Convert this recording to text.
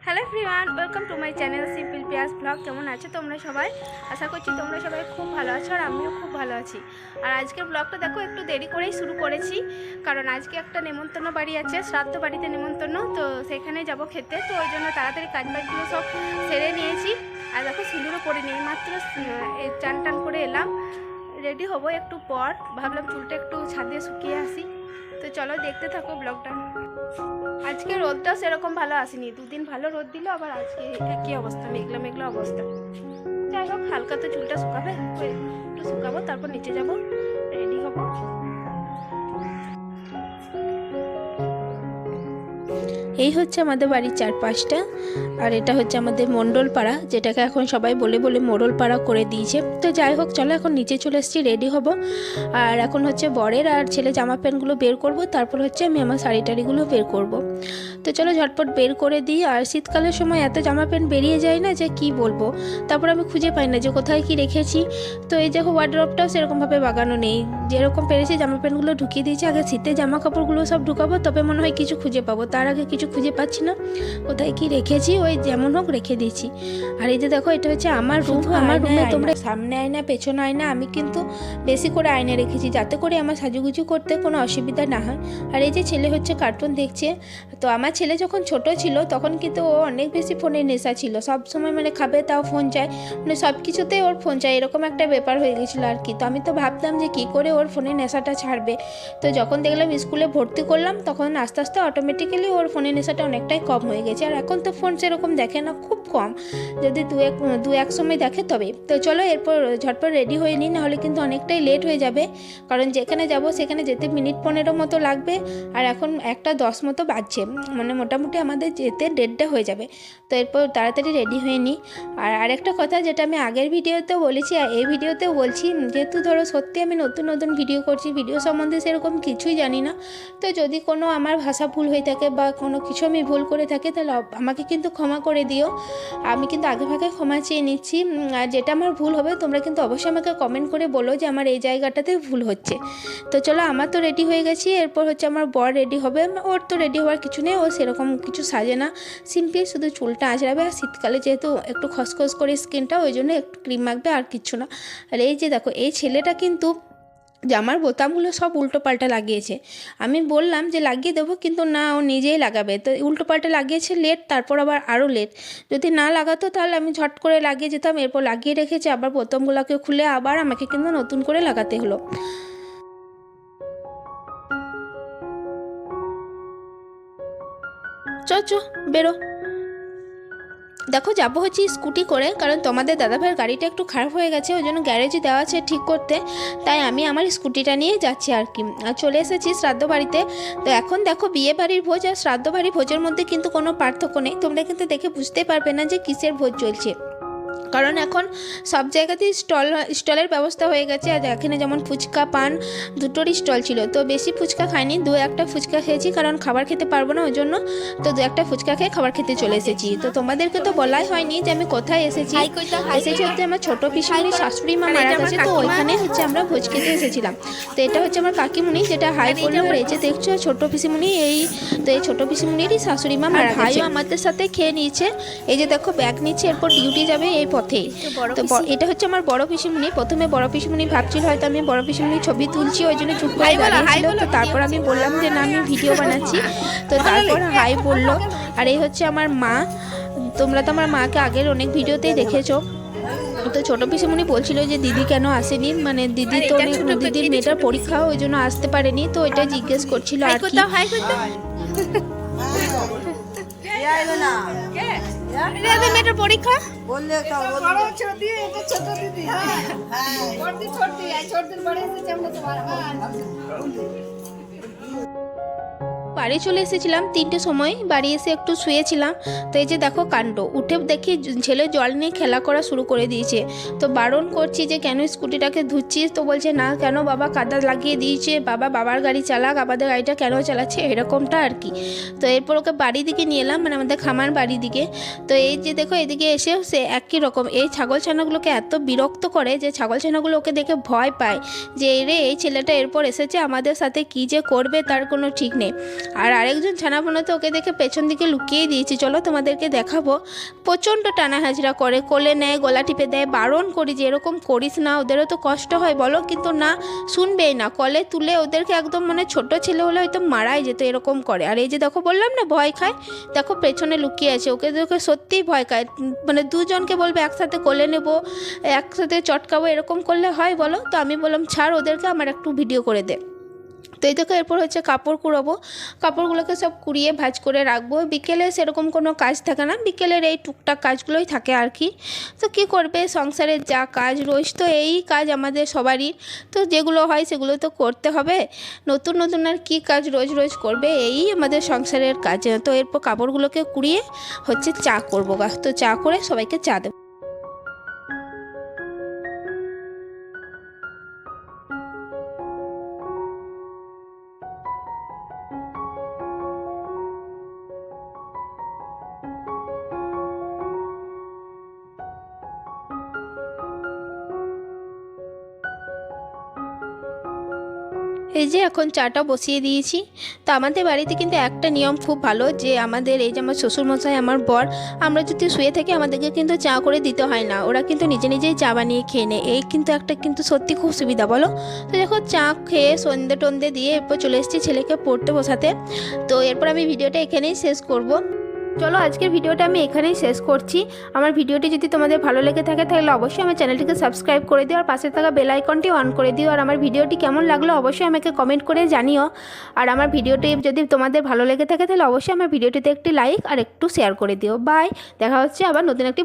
Hello everyone, welcome to my channel simple Piyas blog. কেমন আছো তোমরা সবাই? আশা করছি তোমরা সবাই খুব ভালো আছো আর আমিও খুব ভালো আছি। আর আজকের ব্লগটা দেখো একটু দেরি করেই শুরু করেছি, কারণ আজকে একটা নেমন্তন্ন বাড়ি আছে, শ্রাদ্ধ বাড়িতে নেমন্তন্ন, তো সেখানে যাব খেতে। তো ওই জন্য তাড়াতাড়ি কাজবাজগুলো সব সেরে নিয়েছি। আর দেখো সিঁদুরও পরে নিই, মাত্র চান টান করে এলাম, রেডি হবো একটু পর। ভাবলাম চুলটা একটু ছাদে শুকিয়ে আসি। তো চলো দেখতে থাকো ব্লগটা। আজকে রোদটা সেরকম ভালো আসেনি, দুদিন ভালো রোদ দিল, আবার আজকে একই অবস্থা, মেঘলা মেঘলা অবস্থা। যাই হোক, হালকা তো চুলটা শুকাবে, একটু শুকাবো, তারপর নিচে যাব, রেডি হবো। এই হচ্ছে আমাদের বাড়ির চারপাশটা, আর এটা হচ্ছে আমাদের মণ্ডল পাড়া, যেটাকে এখন সবাই বলে বলে মোড়ল পাড়া করে দিয়েছে। তো যাই হোক, চলো এখন নিচে চলে এসেছি, রেডি হব। আর এখন হচ্ছে বরের আর ছেলে জামা প্যান্টগুলো বের করব, তারপর হচ্ছে আমি আমার শাড়ি টাড়িগুলো বের করব। তো চলো ঝটপট বের করে দিই। আর শীতকালের সময় এত জামা প্যান্ট বেরিয়ে যায় না যে কি বলবো, তারপর আমি খুঁজে পাই না যে কোথায় কি রেখেছি। তো এই দেখো, ওয়ার্ড্রপটাও সেরকমভাবে বাগানো নেই, যেরকম পেরেছি জামা প্যান্টগুলো ঢুকিয়ে দিয়েছি। আগে শীতে জামা কাপড়গুলো সব ঢুকাবো, তবে মনে হয় কিছু খুঁজে পাবো, তার আগে কিছু খুঁজে পাচ্ছি না কোথায় কি রেখেছি। ওই যেমন হোক রেখে দিয়েছি। আর এই যে দেখো, এটা হচ্ছে আমার রুম। আমার রুমে তোমরা সামনে আয়না পেছনে আয়না, আমি কিন্তু বেশি করে আয়না রেখেছি যাতে করে আমার সাজুগুজু করতে কোনো অসুবিধা না হয়। আর এই যে ছেলে হচ্ছে কার্টুন দেখছে। তো আমার ছেলে যখন ছোট ছিল তখন কিন্তু ও অনেক বেশি ফোনের নেশা ছিল, সব সময় মানে খাবে তাও ফোন চায়, মানে সব কিছুতেই ওর ফোন চাই, এরকম একটা ব্যাপার হয়ে গেছিলো আর কি। তো আমি তো ভাবতাম যে কী করে ওর ফোনের নেশাটা ছাড়বে। তো যখন দেখলাম স্কুলে ভর্তি করলাম, তখন আস্তে আস্তে অটোমেটিক্যালি ওর ফোনের নেশাটা অনেকটাই কম হয়ে গেছে। আর এখন তো ফোন সেরকম দেখে না, খুব কম, যদি দু এক সময় দেখে তবে। তো চলো এরপর ঝটপট রেডি হয়ে নিই, নাহলে কিন্তু অনেকটাই লেট হয়ে যাবে, কারণ যেখানে যাব সেখানে যেতে মিনিট 15 মতো লাগবে। আর এখন 1:10 মতো বাজছে, মানে মোটামুটি আমাদের যেতে 1:30 হয়ে যাবে। তো এরপর তাড়াতাড়ি রেডি হয়ে নিই। আর আরেকটা কথা, যেটা আমি আগের ভিডিওতেও বলেছি আর এই ভিডিওতেও বলছি, যেহেতু ধরো সত্যি আমি নতুন নতুন ভিডিও করছি, ভিডিও সম্বন্ধে সেরকম কিছুই জানি না। তো যদি কোনো আমার ভাষা ভুল হয়ে থাকে বা কোনো কিছু আমি ভুল করে থাকি, তাহলে আমাকে কিন্তু ক্ষমা করে দিও। আমি কিন্তু আগে ভাগে ক্ষমা চেয়ে নিচ্ছি। আর যেটা আমার ভুল হবে তোমরা কিন্তু অবশ্যই আমাকে কমেন্ট করে বলো যে আমার এই জায়গাটাতে ভুল হচ্ছে। তো চলো, আমার তো রেডি হয়ে গেছি, এরপর হচ্ছে আমার বর রেডি হবে। ওর তো রেডি হওয়ার কিছু নেই, ও সেরকম কিছু সাজে না, সিম্পলি শুধু চুলটা আঁচড়াবে। আর শীতকালে যেহেতু একটু খসখস করে স্কিনটা, ওই জন্য একটু ক্রিম মাখবে, আর কিচ্ছু না। আর এই যে দেখো, এই ছেলেটা কিন্তু জামার বোতামগুলো সব উল্টো পাল্টা লাগিয়েছে। আমি বললাম যে লাগিয়ে দেবো, কিন্তু না, ও নিজেই লাগাবে। তো উল্টো পাল্টা লাগিয়েছে, লেট, তারপর আবার আরও লেট। যদি না লাগাতো তাহলে আমি ঝট করে লাগিয়ে যেতাম, এরপর লাগিয়ে রেখেছে, আবার বোতামগুলোকে খুলে আবার আমাকে কিন্তু নতুন করে লাগাতে হলো। চ বেরো। দেখো, যাবো হচ্ছে স্কুটি করে, কারণ তোমাদের দাদাভাইয়ের গাড়িটা একটু খারাপ হয়ে গেছে, ওই জন্য গ্যারেজে দেওয়া আছে ঠিক করতে, তাই আমি আমার স্কুটিটা নিয়ে যাচ্ছি আর কি। আর চলে এসেছি শ্রাদ্ধ বাড়িতে। তো এখন দেখো, বিয়ে বাড়ির ভোজ আর শ্রাদ্ধ বাড়ির ভোজের মধ্যে কিন্তু কোনো পার্থক্য নেই, তোমরা কিন্তু দেখে বুঝতে পারবে না যে কিসের ভোজ চলছে, কারণ এখন সব জায়গাতেই স্টলের ব্যবস্থা হয়ে গেছে। আর এখানে যেমন ফুচকা পান দুটোরই স্টল ছিল, তো বেশি ফুচকা খাইনি, 2-1টা ফুচকা খেয়েছি, কারণ খাবার খেতে পারবো না ওই জন্য। তো 2-1টা ফুচকা খেয়ে খাবার খেতে চলে এসেছি। তো তোমাদেরকে তো বলাই হয়নি যে আমি কোথায় এসেছি হচ্ছে আমার ছোটো পিসিমণির শাশুড়ি মা মারা গেছে, তো ওইখানে হচ্ছে আমরা ভোজ খেতে এসেছিলাম। তো এটা হচ্ছে আমার কাকিমুনি, যেটা হাই করলে রয়েছে, দেখছো ছোটো পিসিমণি। তো এই ছোটো পিসিমণিরই শাশুড়ি মা মারা গেছে, আমাদের সাথে খেয়ে নিয়েছে। এই যে দেখো, ব্যাগ নিচ্ছে, এরপর ডিউটি যাবে এই পথে। তো এটা হচ্ছে আমার বড় পিসিমণি। প্রথমে বড় পিসিমণি ভাবছিল হয়তো আমি বড় পিসিমণির ছবি তুলছি, ওই জন্য চুপ করে দাঁড়িয়েছিল। তো তারপর আমি বললাম যে না, আমি ভিডিও বানাচ্ছি। তো তারপর হাই বললো। আর এই হচ্ছে আমার মা। তোমরা তো আমার মাকে আগের অনেক ভিডিওতেই দেখেছো। তো ছোটো পিসিমণি বলছিল যে দিদি কেন আসেনি, মানে দিদি তো দিদির মেয়েটার পরীক্ষা, ওই জন্য আসতে পারেনি, তো এটা জিজ্ঞেস করছিল আর কি। মেয়েটার পরীক্ষা বললে বাড়ি চলে এসেছিলাম 3টের সময়, বাড়ি এসে একটু শুয়েছিলাম। তো এই যে দেখো কাণ্ড, উঠে দেখি ছেলে জল নিয়ে খেলা করা শুরু করে দিয়েছে। তো বারণ করছি যে কেন স্কুটিটাকে ধুচ্ছিস, তো বলছে না কেন বাবা, কাদা লাগিয়ে দিয়েছে, বাবার গাড়ি চালাক, আমাদের গাড়িটা কেন চালাচ্ছে, এরকমটা আর কি। তো এরপর ওকে বাড়ির দিকে নিয়ে এলাম, মানে আমাদের খামার বাড়ির দিকে। তো এই যে দেখো, এদিকে এসেও সে একই রকম, এই ছাগল ছানাগুলোকে এত বিরক্ত করে যে ছাগল ছানাগুলো ওকে দেখে ভয় পায় যে এই ছেলেটা এরপর এসেছে আমাদের সাথে কী যে করবে তার কোনো ঠিক নেই। আর আরেকজন ছানাপোনা তো ওকে দেখে পেছন দিকে লুকিয়ে দিয়েছি, চলো তোমাদেরকে দেখাবো। প্রচণ্ড টানা হাজরা করে, কোলে নেয়, গলা টিপে দেয়, বারণ করি যে এরকম করিস না, ওদেরও তো কষ্ট হয় বলো, কিন্তু না, শুনবেই না। কলে তুলে ওদেরকে একদম মানে ছোট ছেলে হলে হয়তো মারাই যেত, এরকম করে। আর এই যে দেখো বললাম না ভয় খায়, দেখো পেছনে লুকিয়ে আছে, ওকে দেখে সত্যিই ভয় খায়। মানে দুজনকে বলবে একসাথে কোলে নেবো, একসাথে চটকাবো, এরকম করলে হয় বলো? তো আমি বললাম ছাড় ওদেরকে, আমার একটু ভিডিও করে দে। তো এই দেখো এরপর হচ্ছে কাপড় কুড়াবো, কাপড়গুলোকে সব কুড়িয়ে ভাঁজ করে রাখবো। বিকেলে সেরকম কোনো কাজ থাকে না, বিকেলের এই টুকটাক কাজগুলোই থাকে আর কি। তো কী করবে, সংসারের যা কাজ রোজ তো এই কাজ আমাদের সবারই, তো যেগুলো হয় সেগুলো তো করতে হবে। নতুন নতুন আর কী কাজ রোজ রোজ করবে, এই আমাদের সংসারের কাজ। তো এরপর কাপড়গুলোকে কুড়িয়ে হচ্ছে চা করবো গা, তো চা করে সবাইকে চা দেবো। এই যে এখন চাটা বসিয়ে দিয়েছি। তো আমাদের বাড়িতে কিন্তু একটা নিয়ম খুব ভালো, যে আমাদের এই যে আমার শ্বশুরমশাই, আমার বর, আমরা যদি শুয়ে থাকি আমাদেরকে কিন্তু চা করে দিতে হয় না, ওরা কিন্তু নিজে নিজেই চা বানিয়ে খেয়ে নেয়। এই কিন্তু একটা কিন্তু সত্যি খুব সুবিধা বলো। তো দেখো চা খেয়ে সন্ধে টন্ধে দিয়ে এরপর চলে এসেছি ছেলেকে পড়তে বসাতে। তো এরপর আমি ভিডিওটা এখানেই শেষ করব। চলো আজকের ভিডিওটা আমি এখানেই শেষ করছি। আমার ভিডিওটি যদি তোমাদের ভালো লেগে থাকে তাহলে অবশ্যই আমার চ্যানেলটিকে সাবস্ক্রাইব করে দিও, আর পাশে থাকা বেল আইকনটি অন করে দিও। আর আমার ভিডিওটি কেমন লাগলো অবশ্যই আমাকে কমেন্ট করে জানিও। আর আমার ভিডিওটি যদি তোমাদের ভালো লেগে থাকে তাহলে অবশ্যই আমার ভিডিওটিতে একটি লাইক আর একটু শেয়ার করে দিও। বাই, দেখা হচ্ছে আবার নতুন একটি